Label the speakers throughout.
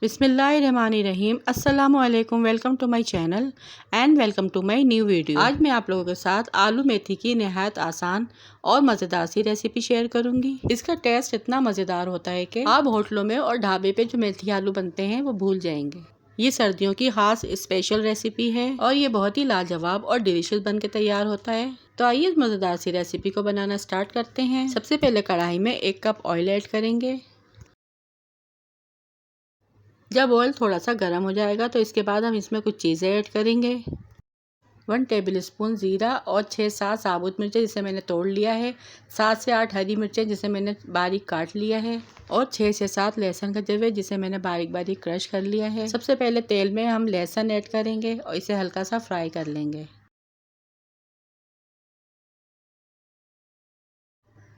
Speaker 1: बिस्मिल्लाहिर्रहमानिर्रहीम। अस्सलामुअलैकुम। Welcome to my channel and welcome to my new video. आज मैं आप लोगों के साथ आलू मेथी की नहायत आसान और मज़ेदार सी रेसिपी शेयर करूंगी। इसका टेस्ट इतना मज़ेदार होता है कि आप होटलों में और ढाबे पे जो मेथी आलू बनते हैं वो भूल जाएंगे। ये सर्दियों की खास स्पेशल रेसिपी है और ये बहुत ही लाजवाब और डिलीशियस बन के तैयार होता है। तो आइए इस मज़ेदार सी रेसिपी को बनाना स्टार्ट करते हैं। सबसे पहले कढ़ाई में 1 कप ऑयल ऐड करेंगे। जब ऑयल थोड़ा सा गर्म हो जाएगा तो इसके बाद हम इसमें कुछ चीज़ें ऐड करेंगे। 1 टेबल स्पून ज़ीरा और 6-7 साबुत मिर्चें जिसे मैंने तोड़ लिया है, 7 से 8 हरी मिर्चें जिसे मैंने बारीक काट लिया है और 6 से 7 लहसुन कटे हुए जिसे मैंने बारीक बारीक क्रश कर लिया है। सबसे पहले तेल में हम लहसुन ऐड करेंगे और इसे हल्का सा फ्राई कर लेंगे।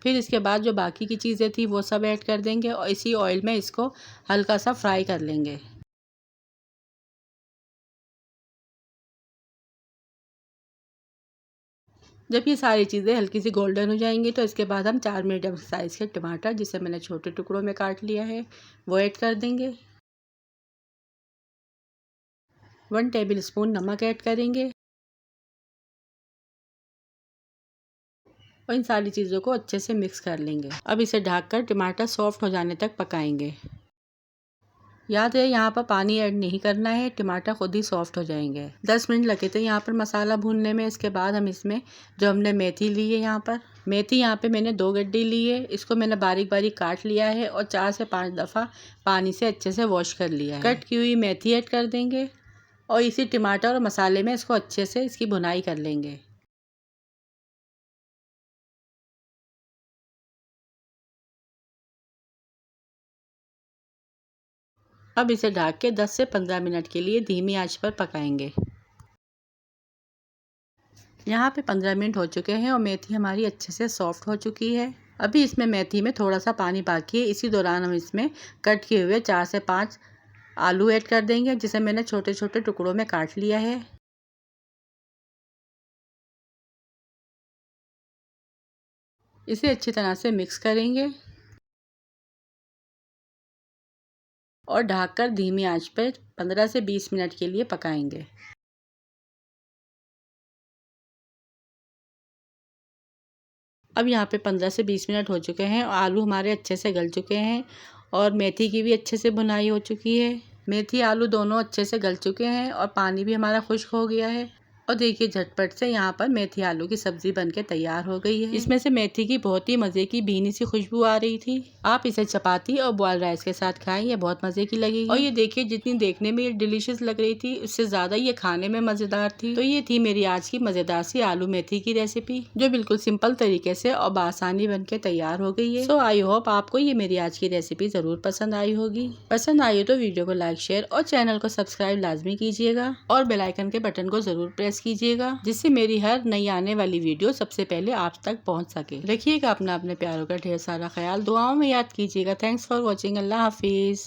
Speaker 1: फिर इसके बाद जो बाकी की चीज़ें थी वो सब ऐड कर देंगे और इसी ऑयल में इसको हल्का सा फ्राई कर लेंगे। जब ये सारी चीज़ें हल्की सी गोल्डन हो जाएंगी तो इसके बाद हम 4 मीडियम साइज़ के टमाटर जिसे मैंने छोटे टुकड़ों में काट लिया है वो ऐड कर देंगे। 1 टेबल स्पून नमक ऐड करेंगे और इन सारी चीज़ों को अच्छे से मिक्स कर लेंगे। अब इसे ढककर टमाटर सॉफ्ट हो जाने तक पकाएंगे। याद है यहाँ पर पानी ऐड नहीं करना है, टमाटर खुद ही सॉफ्ट हो जाएंगे। 10 मिनट लगे थे यहाँ पर मसाला भूनने में। इसके बाद हम इसमें जो हमने मेथी ली है, यहाँ पे मैंने 2 गड्डी ली है। इसको मैंने बारीक बारीक काट लिया है और 4 से 5 दफ़ा पानी से अच्छे से वॉश कर लिया है। कट की हुई मेथी ऐड कर देंगे और इसी टमाटर और मसाले में इसको अच्छे से इसकी भुनाई कर लेंगे। अब इसे ढक के 10 से 15 मिनट के लिए धीमी आंच पर पकाएंगे। यहाँ पे 15 मिनट हो चुके हैं और मेथी हमारी अच्छे से सॉफ्ट हो चुकी है। अभी इसमें मेथी में थोड़ा सा पानी बाकी है। इसी दौरान हम इसमें कट किए हुए 4 से 5 आलू ऐड कर देंगे जिसे मैंने छोटे छोटे टुकड़ों में काट लिया है। इसे अच्छी तरह से मिक्स करेंगे और ढककर धीमी आंच पर 15 से 20 मिनट के लिए पकाएंगे। अब यहाँ पे 15 से 20 मिनट हो चुके हैं और आलू हमारे अच्छे से गल चुके हैं और मेथी की भी अच्छे से भुनाई हो चुकी है। मेथी आलू दोनों अच्छे से गल चुके हैं और पानी भी हमारा खुश्क हो गया है। और देखिए झटपट से यहाँ पर मेथी आलू की सब्जी बनके तैयार हो गई है। इसमें से मेथी की बहुत ही मज़े की भीनी सी खुशबू आ रही थी। आप इसे चपाती और बॉयल राइस के साथ खाएं, ये बहुत मज़े की लगेगी। और ये देखिए जितनी देखने में ये डिलीशियस लग रही थी उससे ज़्यादा ये खाने में मज़ेदार थी। तो ये थी मेरी आज की मज़ेदार सी आलू मेथी की रेसिपी जो बिल्कुल सिंपल तरीके से और बआसानी बन के तैयार हो गई है। सो आई होप आपको ये मेरी आज की रेसिपी ज़रूर पसंद आई होगी। पसंद आई हो तो वीडियो को लाइक, शेयर और चैनल को सब्सक्राइब लाजमी कीजिएगा और बेल आइकन के बटन को ज़रूर प्रेस कीजिएगा जिससे मेरी हर नई आने वाली वीडियो सबसे पहले आप तक पहुंच सके। रखिएगा अपने प्यारों का ढेर सारा ख्याल, दुआओं में याद कीजिएगा। Thanks for watching. अल्लाह हाफिज़।